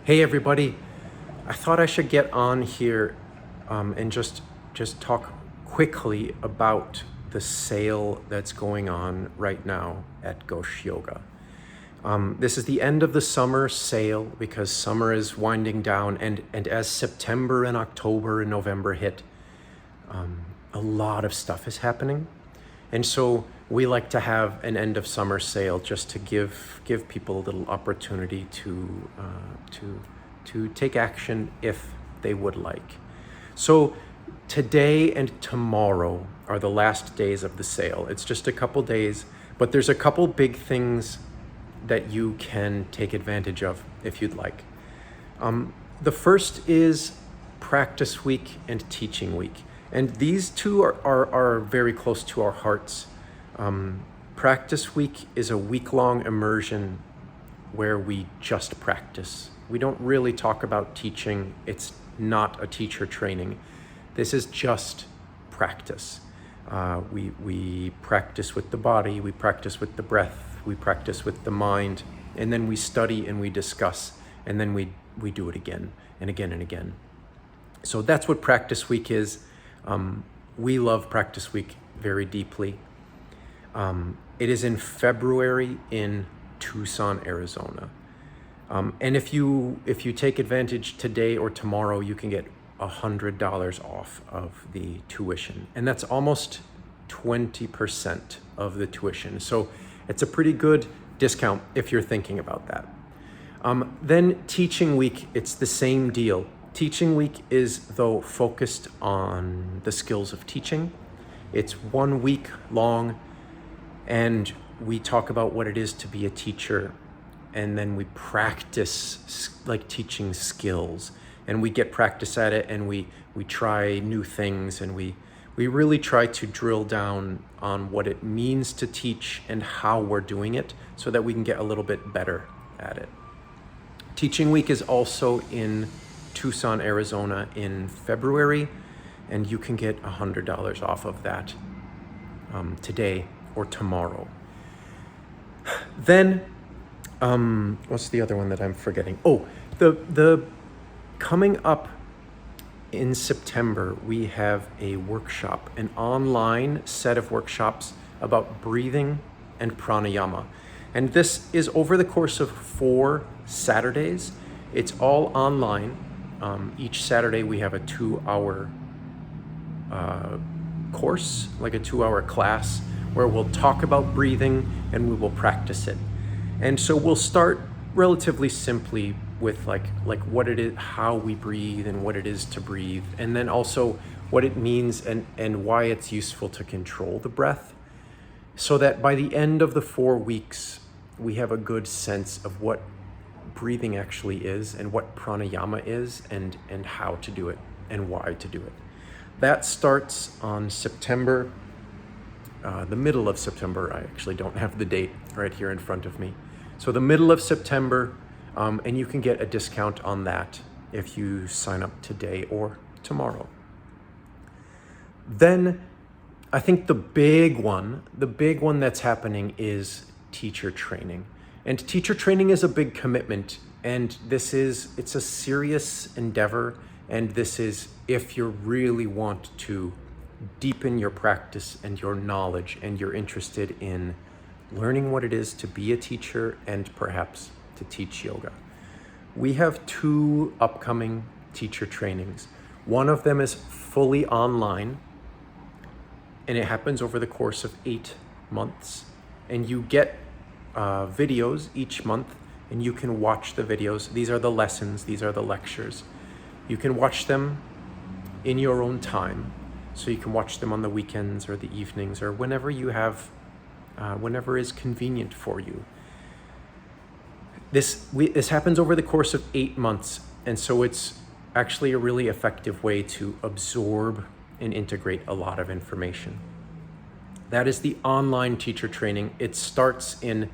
Hey everybody, I thought I should get on here and just talk quickly about the sale that's going on right now at Ghosh Yoga. This is the end of the summer sale because summer is winding down, and as September and October and November hit, a lot of stuff is happening. And so we like to have an end of summer sale just to give people a little opportunity to take action if they would like. So today and tomorrow are the last days of the sale. It's just a couple days, but there's a couple big things that you can take advantage of if you'd like. The first is practice week and teaching week. And these two are very close to our hearts. Practice week is a week-long immersion where we just practice. We don't really talk about teaching. It's not a teacher training. This is just practice. We practice with the body, we practice with the breath, we practice with the mind, and then we study and we discuss, and then we do it again and again and again. So that's what practice week is. We love practice week very deeply. It is in February in Tucson, Arizona. And if you take advantage today or tomorrow, you can get $100 off of the tuition. And that's almost 20% of the tuition. So it's a pretty good discount if you're thinking about that. Then teaching week, it's the same deal. Teaching week is, though, focused on the skills of teaching. It's 1 week long, and we talk about what it is to be a teacher, and then we practice like teaching skills, and we get practice at it, and we try new things, and we really try to drill down on what it means to teach and how we're doing it so that we can get a little bit better at it. Teaching week is also in Tucson, Arizona in February, and you can get $100 off of that today or tomorrow. Then, what's the other one that I'm forgetting? Oh, the coming up in September, we have a workshop, an online set of workshops about breathing and pranayama. And this is over the course of 4 Saturdays. It's all online. Each Saturday we have a 2-hour course, like a 2-hour class, where we'll talk about breathing and we will practice it. And so we'll start relatively simply with like what it is, how we breathe and what it is to breathe, and then also what it means and why it's useful to control the breath, so that by the end of the 4 weeks, we have a good sense of what breathing actually is and what pranayama is and how to do it and why to do it. That starts on September, the middle of September. I actually don't have the date right here in front of me. So the middle of September, and you can get a discount on that if you sign up today or tomorrow. Then I think the big one that's happening is teacher training. And teacher training is a big commitment, and it's a serious endeavor, and this is if you really want to deepen your practice and your knowledge, and you're interested in learning what it is to be a teacher and perhaps to teach yoga. We have 2 upcoming teacher trainings. One of them is fully online, and it happens over the course of 8 months, and you get videos each month, and you can watch the videos. These are the lessons, these are the lectures. You can watch them in your own time, so you can watch them on the weekends or the evenings or whenever you have, whenever is convenient for you. This happens over the course of 8 months, and so it's actually a really effective way to absorb and integrate a lot of information. That is the online teacher training. It starts in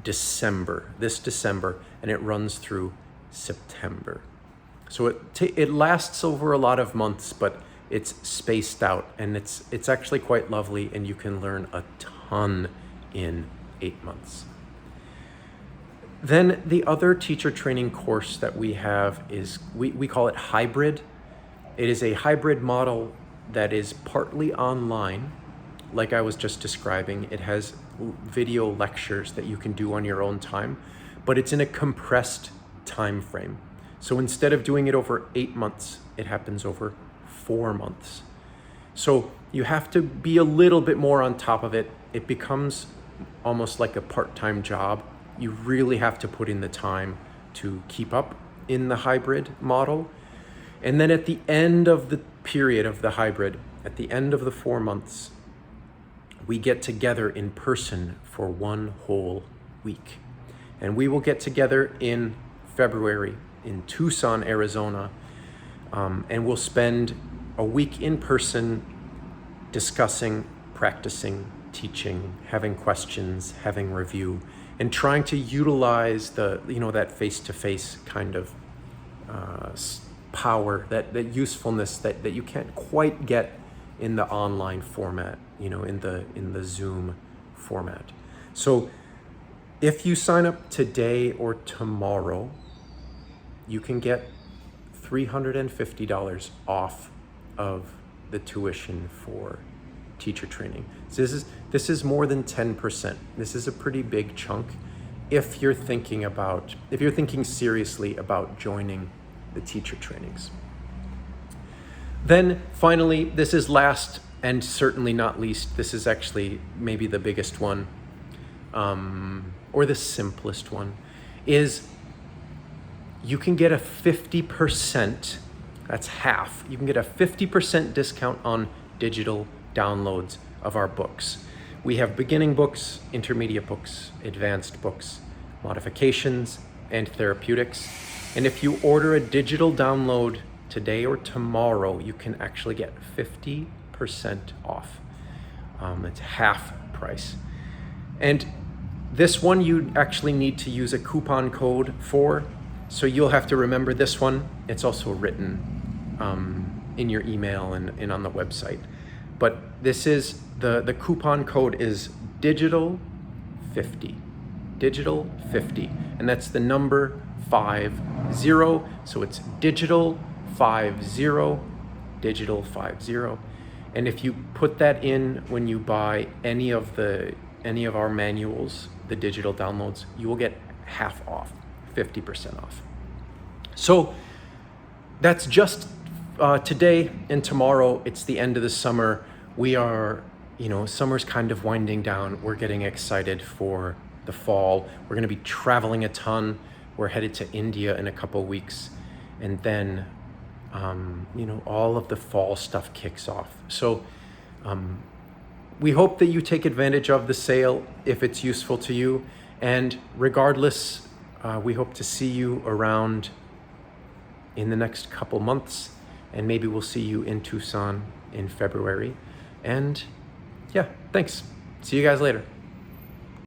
this December, and it runs through September. So it lasts over a lot of months, but it's spaced out, and it's actually quite lovely, and you can learn a ton in 8 months. Then the other teacher training course that we have is, we call it hybrid. It is a hybrid model that is partly online, like I was just describing. It has video lectures that you can do on your own time, but it's in a compressed time frame. So instead of doing it over 8 months, it happens over 4 months. So you have to be a little bit more on top of it. It becomes almost like a part-time job. You really have to put in the time to keep up in the hybrid model. And then at the end of the period of the hybrid, at the end of the 4 months, we get together in person for 1 whole week. And we will get together in February in Tucson, Arizona, and we'll spend a week in person discussing, practicing, teaching, having questions, having review, and trying to utilize the, that face-to-face kind of power, that usefulness that you can't quite get in the online format, in the Zoom format. So if you sign up today or tomorrow, you can get $350 off of the tuition for teacher training. So this is more than 10%. This is a pretty big chunk if you're thinking seriously about joining the teacher trainings. Then finally, this is last and certainly not least, this is actually maybe the biggest one, or the simplest one, is you can get a 50%, that's half, you can get a 50% discount on digital downloads of our books. We have beginning books, intermediate books, advanced books, modifications, and therapeutics. And if you order a digital download today or tomorrow, you can actually get 50% off. It's half price. And this one you actually need to use a coupon code for, so you'll have to remember this one. It's also written in your email and on the website. But this is, the coupon code is digital50, digital50, and that's the number 50, so it's digital50, digital50. And if you put that in when you buy any of our manuals, the digital downloads, you will get half off, 50% off. So that's just today and tomorrow. It's the end of the summer. We are, summer's kind of winding down. We're getting excited for the fall. We're going to be traveling a ton. We're headed to India in a couple weeks. And then, all of the fall stuff kicks off. So we hope that you take advantage of the sale if it's useful to you. And regardless, we hope to see you around in the next couple months. And maybe we'll see you in Tucson in February. And yeah, thanks. See you guys later.